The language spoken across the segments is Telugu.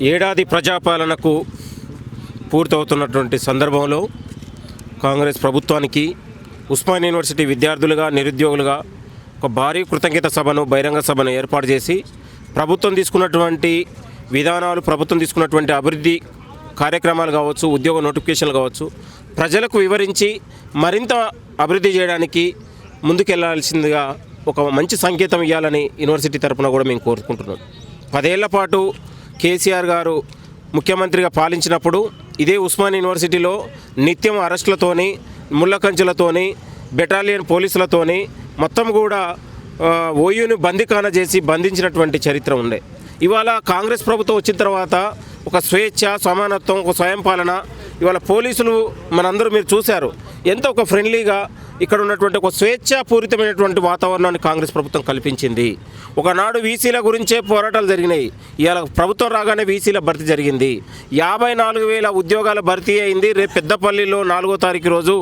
ఏడాది ప్రజాపాలనకు పూర్తవుతున్నటువంటి సందర్భంలో కాంగ్రెస్ ప్రభుత్వానికి ఉస్మానియా యూనివర్సిటీ విద్యార్థులుగా నిరుద్యోగులుగా ఒక భారీ కృతజ్ఞత సభను బహిరంగ సభను ఏర్పాటు చేసి ప్రభుత్వం తీసుకున్నటువంటి విధానాలు, ప్రభుత్వం తీసుకున్నటువంటి అభివృద్ధి కార్యక్రమాలు కావచ్చు, ఉద్యోగ నోటిఫికేషన్లు కావచ్చు, ప్రజలకు వివరించి మరింత అభివృద్ధి చేయడానికి ముందుకెళ్లాల్సిందిగా ఒక మంచి సంకేతం ఇవ్వాలని యూనివర్సిటీ తరఫున కూడా మేము కోరుకుంటున్నాం. 10 ఏళ్ల పాటు కేసీఆర్ గారు ముఖ్యమంత్రిగా పాలించినప్పుడు ఇదే ఉస్మానియా యూనివర్సిటీలో నిత్యం అరెస్టులతోని, ముళ్ళకంచెలతోని, బెటాలియన్ పోలీసులతోని మొత్తం కూడా ఓయూను బందీఖాన చేసి బంధించినటువంటి చరిత్ర ఉండే. ఇవాళ కాంగ్రెస్ ప్రభుత్వం వచ్చిన తర్వాత ఒక స్వేచ్ఛ, సమానత్వం, ఒక స్వయం పాలన, ఇవాళ పోలీసులు మనందరూ మీరు చూశారు ఎంతో ఒక ఫ్రెండ్లీగా ఇక్కడ ఉన్నటువంటి ఒక స్వేచ్ఛాపూరితమైనటువంటి వాతావరణాన్ని కాంగ్రెస్ ప్రభుత్వం కల్పించింది. ఒకనాడు వీసీల గురించే పోరాటాలు జరిగినాయి. ఇవాళ ప్రభుత్వం రాగానే వీసీల భర్తీ జరిగింది. 54,000 ఉద్యోగాల భర్తీ అయింది. రేపు పెద్దపల్లిలో 4వ తారీఖు రోజు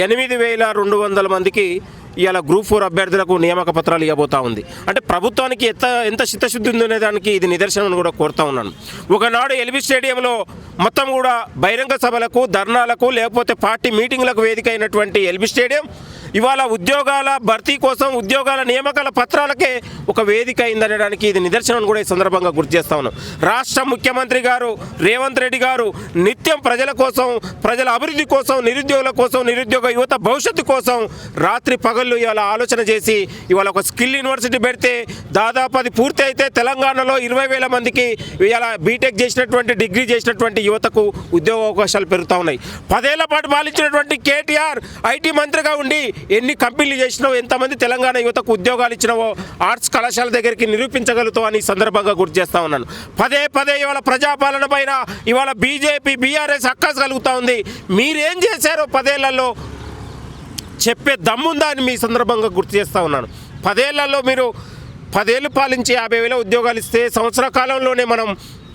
8,200 మందికి ఇవాళ గ్రూప్ 4 అభ్యర్థులకు నియామక పత్రాలు ఇవ్వబోతా ఉంది. అంటే ప్రభుత్వానికి ఎంత చిత్తశుద్ధి ఉందనే దానికి ఇది నిదర్శనం కూడా కోరుతా ఉన్నాను. ఒకనాడు ఎల్బీ స్టేడియంలో మొత్తం కూడా బహిరంగ సభలకు, ధర్నాలకు, లేకపోతే పార్టీ మీటింగ్లకు వేదిక అయినటువంటి ఎల్బీ స్టేడియం ఇవాళ ఉద్యోగాల భర్తీ కోసం, ఉద్యోగాల నియామకాల పత్రాలకే ఒక వేదిక అయిందనడానికి ఇది నిదర్శనం కూడా ఈ సందర్భంగా గుర్తు చేస్తా ఉన్నాం. రాష్ట్ర ముఖ్యమంత్రి గారు రేవంత్ రెడ్డి గారు నిత్యం ప్రజల కోసం, ప్రజల అభివృద్ధి కోసం, నిరుద్యోగుల కోసం, నిరుద్యోగ యువత భవిష్యత్తు కోసం రాత్రి పగళ్ళు ఇవాళ ఆలోచన చేసి ఇవాళ ఒక స్కిల్ యూనివర్సిటీ పెడితే దాదాపు అది పూర్తి అయితే తెలంగాణలో 20,000 మందికి ఇవాళ బీటెక్ చేసినటువంటి, డిగ్రీ చేసినటువంటి యువతకు ఉద్యోగ అవకాశాలు పెరుగుతూ ఉన్నాయి. 10 ఏళ్ల పాటు పాలించినటువంటి కేటీఆర్ ఐటీ మంత్రిగా ఉండి ఎన్ని కంపెనీలు చేసినావో, ఎంతమంది తెలంగాణ యువతకు ఉద్యోగాలు ఇచ్చినావో ఆర్ట్స్ కళాశాల దగ్గరికి నిరూపించగలుగుతావు అని సందర్భంగా గుర్తు చేస్తూ ఉన్నాను. పదే ఇవాళ ప్రజాపాలన పైన ఇవాళ బీజేపీ, బీఆర్ఎస్ అక్కస్ కలుగుతూ ఉంది. మీరేం చేశారో 10 ఏళ్లలో చెప్పే దమ్ముందా అని మీ సందర్భంగా గుర్తు చేస్తూ ఉన్నాను. 10 ఏళ్లలో మీరు 10 ఏళ్ళు పాలించి 50,000 ఉద్యోగాలు ఇస్తే సంవత్సర కాలంలోనే మనం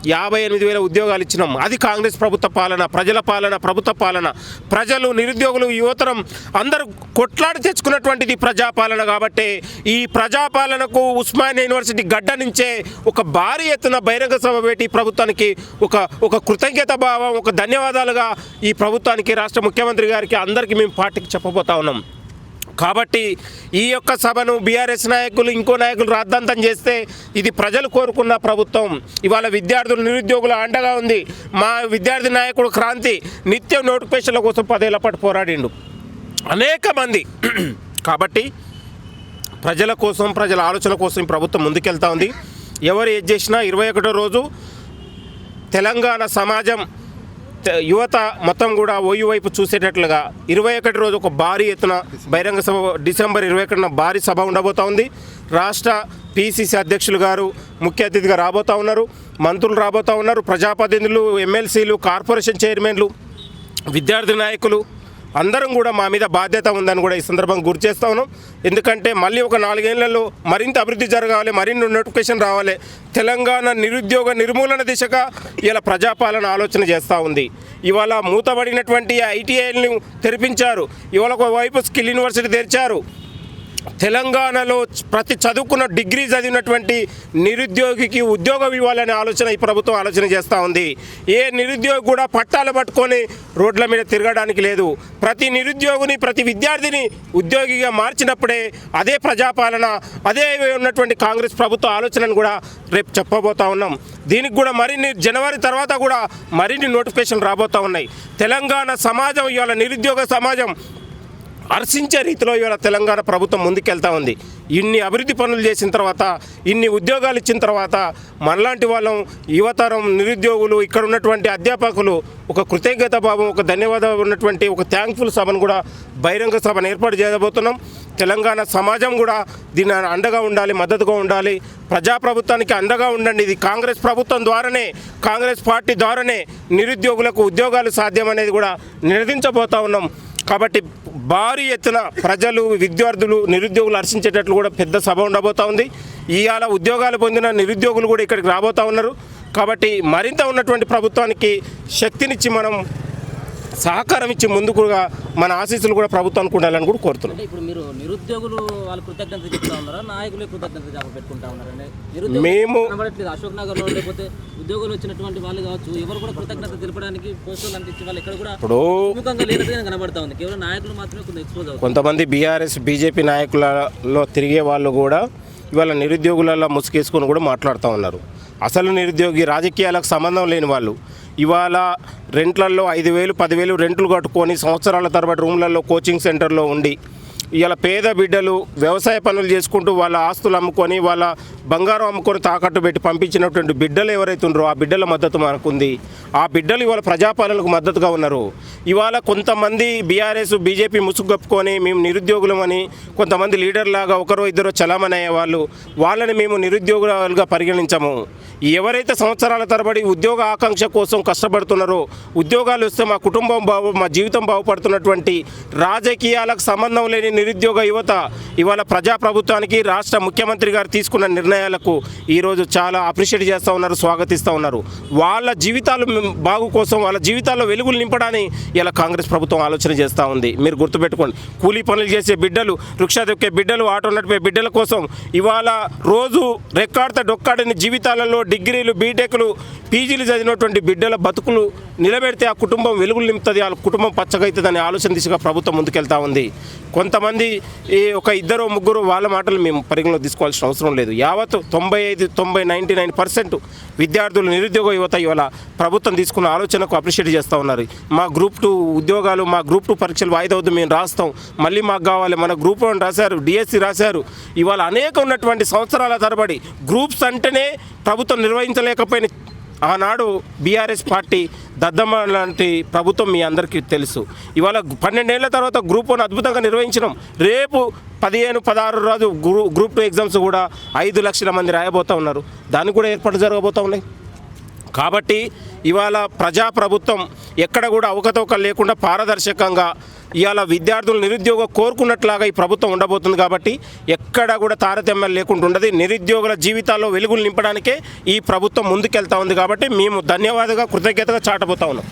58,000 ఉద్యోగాలు ఇచ్చినాం. అది కాంగ్రెస్ ప్రభుత్వ పాలన, ప్రజల పాలన, ప్రభుత్వ పాలన. ప్రజలు, నిరుద్యోగులు, యువతరం అందరూ కొట్లాడి తెచ్చుకున్నటువంటిది ప్రజాపాలన. కాబట్టి ఈ ప్రజాపాలనకు ఉస్మానియా యూనివర్సిటీ గడ్డ నుంచే ఒక భారీ ఎత్తున బహిరంగ సభ పెట్టి ప్రభుత్వానికి ఒక కృతజ్ఞత భావం, ఒక ధన్యవాదాలుగా ఈ ప్రభుత్వానికి, రాష్ట్ర ముఖ్యమంత్రి గారికి, అందరికీ మేము పార్టీకి చెప్పబోతా ఉన్నాం. కాబట్టి ఈ యొక్క సభను బీఆర్ఎస్ నాయకులు, ఇంకో నాయకులు రాద్ధాంతం చేస్తే ఇది ప్రజలు కోరుకున్న ప్రభుత్వం. ఇవాళ విద్యార్థులు, నిరుద్యోగుల అండగా ఉంది. మా విద్యార్థి నాయకుడు క్రాంతి నిత్యం నోటిఫికేషన్ల కోసం 10 ఏళ్ల పాటు పోరాడిండు అనేక మంది. కాబట్టి ప్రజల కోసం, ప్రజల ఆలోచన కోసం ఈ ప్రభుత్వం ముందుకెళ్తా ఉంది. ఎవరు ఏది చేసినా 21వ రోజు తెలంగాణ సమాజం, యువత మొత్తం కూడా ఓయూ వైపు చూసేటట్లుగా 21 రోజు ఒక భారీ ఎత్తున బహిరంగ సభ, డిసెంబర్ 21న భారీ సభ ఉండబోతా ఉంది. రాష్ట్ర పిసిసి అధ్యక్షులు గారు ముఖ్య అతిథిగా రాబోతూ ఉన్నారు. మంత్రులు రాబోతూ ఉన్నారు. ప్రజాప్రతినిధులు, ఎమ్మెల్సీలు, కార్పొరేషన్ చైర్మన్లు, విద్యార్థి నాయకులు అందరం కూడా మా మీద బాధ్యత ఉందని కూడా ఈ సందర్భంగా గుర్తు చేస్తూ ఉన్నాం. ఎందుకంటే మళ్ళీ ఒక 4 ఏళ్లలో మరింత అభివృద్ధి జరగాలి, మరిన్ని నోటిఫికేషన్ రావాలి. తెలంగాణ నిరుద్యోగ నిర్మూలన దిశగా ఇలా ప్రజాపాలన ఆలోచన చేస్తూ ఉంది. ఇవాళ మూతబడినటువంటి ఐటీఐలను తెరిపించారు. ఇవాళ ఒకవైపు స్కిల్ యూనివర్సిటీ తెరిచారు. తెలంగాణలో ప్రతి చదువుకున్న, డిగ్రీ చదివినటువంటి నిరుద్యోగికి ఉద్యోగం ఇవ్వాలనే ఆలోచన ఈ ప్రభుత్వం ఆలోచన చేస్తూ ఉంది. ఏ నిరుద్యోగి కూడా పట్టాలు పట్టుకొని రోడ్ల మీద తిరగడానికి లేదు. ప్రతి నిరుద్యోగిని, ప్రతి విద్యార్థిని ఉద్యోగిగా మార్చినప్పుడే అదే ప్రజాపాలన, అదే ఉన్నటువంటి కాంగ్రెస్ ప్రభుత్వ ఆలోచనను కూడా రేపు చెప్పబోతా ఉన్నాం. దీనికి కూడా మరిన్ని జనవరి తర్వాత కూడా మరిన్ని నోటిఫికేషన్ రాబోతూ ఉన్నాయి. తెలంగాణ సమాజం, ఇవాళ నిరుద్యోగ సమాజం హర్షించే రీతిలో ఇవాళ తెలంగాణ ప్రభుత్వం ముందుకెళ్తా ఉంది. ఇన్ని అభివృద్ధి పనులు చేసిన తర్వాత, ఇన్ని ఉద్యోగాలు ఇచ్చిన తర్వాత మనలాంటి వాళ్ళం, యువతరం, నిరుద్యోగులు, ఇక్కడ ఉన్నటువంటి అధ్యాపకులు ఒక కృతజ్ఞత భావం, ఒక ధన్యవాదాలు ఉన్నటువంటి ఒక థ్యాంక్ఫుల్ సభను కూడా, బహిరంగ సభను ఏర్పాటు చేయబోతున్నాం. తెలంగాణ సమాజం కూడా దీని అండగా ఉండాలి, మద్దతుగా ఉండాలి. ప్రజాప్రభుత్వానికి అండగా ఉండండి. ఇది కాంగ్రెస్ ప్రభుత్వం ద్వారానే, కాంగ్రెస్ పార్టీ ద్వారానే నిరుద్యోగులకు ఉద్యోగాలు సాధ్యం అనేది కూడా నినదించబోతా ఉన్నాం. కాబట్టి భారీ ఎత్తున ప్రజలు, విద్యార్థులు, నిరుద్యోగులు హర్షించేటట్లు కూడా పెద్ద సభ ఉండబోతా ఉంది. ఇవాళ ఉద్యోగాలు పొందిన నిరుద్యోగులు కూడా ఇక్కడికి రాబోతూ ఉన్నారు. కాబట్టి మరింత ఉన్నటువంటి ప్రభుత్వానికి శక్తినిచ్చి మనం సహకారం ఇచ్చి ముందుకుగా మన ఆశీస్సులు కూడా ప్రభుత్వానికి ఉండాలని కూడా కోరుతున్నాం. అంటే ఇప్పుడు మీరు నిరుద్యోగులు వాళ్ళు కృతజ్ఞత చెప్తా ఉన్నారా, నాయకులే కృతజ్ఞత పెట్టుకుంటా ఉన్నారండి? మేము కనబడట్లేదు అశోక్ నగర్లో, లేకపోతే ఉద్యోగులు వచ్చినటువంటి వాళ్ళు కావచ్చు, ఎవరు కూడా కృతజ్ఞత తెలపడానికి పోస్టులు అంటించే వాళ్ళు ఎక్కడ కూడా ఇప్పుడు ముఖంగా లేనట్టుగా కనబడతా ఉంది. కేవలం నాయకులు మాత్రమే కొంచెం ఎక్స్పోజ్ అవుతుంది. కొంతమంది బీఆర్ఎస్ బీజేపీ నాయకులలో తిరిగే వాళ్ళు కూడా ఇవాళ నిరుద్యోగులలో ముసుగేసుకొని కూడా మాట్లాడుతూ ఉన్నారు. అసలు నిరుద్యోగి రాజకీయాలకు సంబంధం లేని వాళ్ళు ఇవాళ రెంట్లలో 5,000 10,000 రెంట్లు కట్టుకొని సంవత్సరాల తరబడి రూమ్లలో కోచింగ్ సెంటర్లో ఉండి ఇవాళ పేద బిడ్డలు వ్యవసాయ పనులు చేసుకుంటూ వాళ్ళ ఆస్తులు అమ్ముకొని వాళ్ళ బంగారం అమ్ముకొని తాకట్టు పెట్టి పంపించినటువంటి బిడ్డలు ఎవరైతే ఉన్నారో ఆ బిడ్డల మద్దతు మనకుంది. ఆ బిడ్డలు ఇవాళ ప్రజాపాలనకు మద్దతుగా ఉన్నారు. ఇవాళ కొంతమంది బీఆర్ఎస్ బీజేపీ ముసుగు కప్పుకొని మేము నిరుద్యోగులమని కొంతమంది లీడర్లాగా ఒకరో ఇద్దరు చలామణి అయ్యే వాళ్ళని మేము నిరుద్యోగులుగా పరిగణించము. ఎవరైతే సంవత్సరాల తరబడి ఉద్యోగ ఆకాంక్ష కోసం కష్టపడుతున్నారో, ఉద్యోగాలు వస్తే మా కుటుంబం మా జీవితం బాగుపడుతున్నటువంటి రాజకీయాలకు సంబంధం లేని నిరుద్యోగ యువత ఇవాళ ప్రజాప్రభుత్వానికి రాష్ట్ర ముఖ్యమంత్రి గారు తీసుకున్న నిర్ణయాలకు ఈరోజు చాలా అప్రిషియేట్ చేస్తూ ఉన్నారు, స్వాగతిస్తూ ఉన్నారు. వాళ్ళ జీవితాలు బాగు కోసం, వాళ్ళ జీవితాల్లో వెలుగులు నింపడానికి ఇలా కాంగ్రెస్ ప్రభుత్వం ఆలోచన చేస్తూ ఉంది. మీరు గుర్తుపెట్టుకోండి, కూలీ పనులు చేసే బిడ్డలు, రిక్షా దొక్కే బిడ్డలు, ఆటో నడిపే బిడ్డల కోసం ఇవాళ రోజు రెక్కాడితే డొక్కాడని జీవితాలలో డిగ్రీలు బీటెక్లు పీజీలు చదివినటువంటి బిడ్డల బతుకులు నిలబెడితే ఆ కుటుంబం వెలుగులు నింపుతుంది, ఆ కుటుంబం పచ్చగా అవుతుందనే ఆలోచన దిశగా ప్రభుత్వం ముందుకెళ్తా ఉంది. కొంతమంది ఒక ఇద్దరు ముగ్గురు వాళ్ళ మాటలు మేము పరిగణలో తీసుకోవాల్సిన అవసరం లేదు. యావత్ 99% విద్యార్థులు నిరుద్యోగ యువత ఇవాళ ప్రభుత్వం తీసుకున్న ఆలోచనకు అప్రిషియేట్ చేస్తూ ఉన్నారు. మా గ్రూప్ 2 ఉద్యోగాలు, మా గ్రూప్ 2 పరీక్షలు వాయిదా వద్దు, మేము రాస్తాం, మళ్ళీ మాకు కావాలి, మన గ్రూప్ 1 రాశారు, డిఎస్సి రాశారు. ఇవాళ అనేక ఉన్నటువంటి సంవత్సరాల తరబడి గ్రూప్స్ అంటేనే ప్రభుత్వం నిర్వహించలేకపోయిన ఆనాడు బీఆర్ఎస్ పార్టీ దద్దమ్మ లాంటి ప్రభుత్వం మీ అందరికీ తెలుసు. ఇవాళ 12 ఏళ్ల తర్వాత గ్రూప్ 1 అద్భుతంగా నిర్వహించినాం. రేపు 15-16 రోజు గ్రూప్ 2 ఎగ్జామ్స్ కూడా 5 లక్షల మంది రాయబోతూ ఉన్నారు. దానికి కూడా ఏర్పాటు జరగబోతూ ఉన్నాయి. కాబట్టి ఇవాళ ప్రజాప్రభుత్వం ఎక్కడ కూడా అవకతవకలు లేకుండా పారదర్శకంగా ఇవాళ విద్యార్థులు నిరుద్యోగం కోరుకున్నట్లాగా ఈ ప్రభుత్వం ఉండబోతుంది. కాబట్టి ఎక్కడ కూడా తారతమ్యాలు లేకుండా ఉండదు. నిరుద్యోగుల జీవితాల్లో వెలుగులు నింపడానికే ఈ ప్రభుత్వం ముందుకెళ్తా ఉంది. కాబట్టి మేము ధన్యవాదంగా కృతజ్ఞతగా చాటబోతా ఉన్నాం.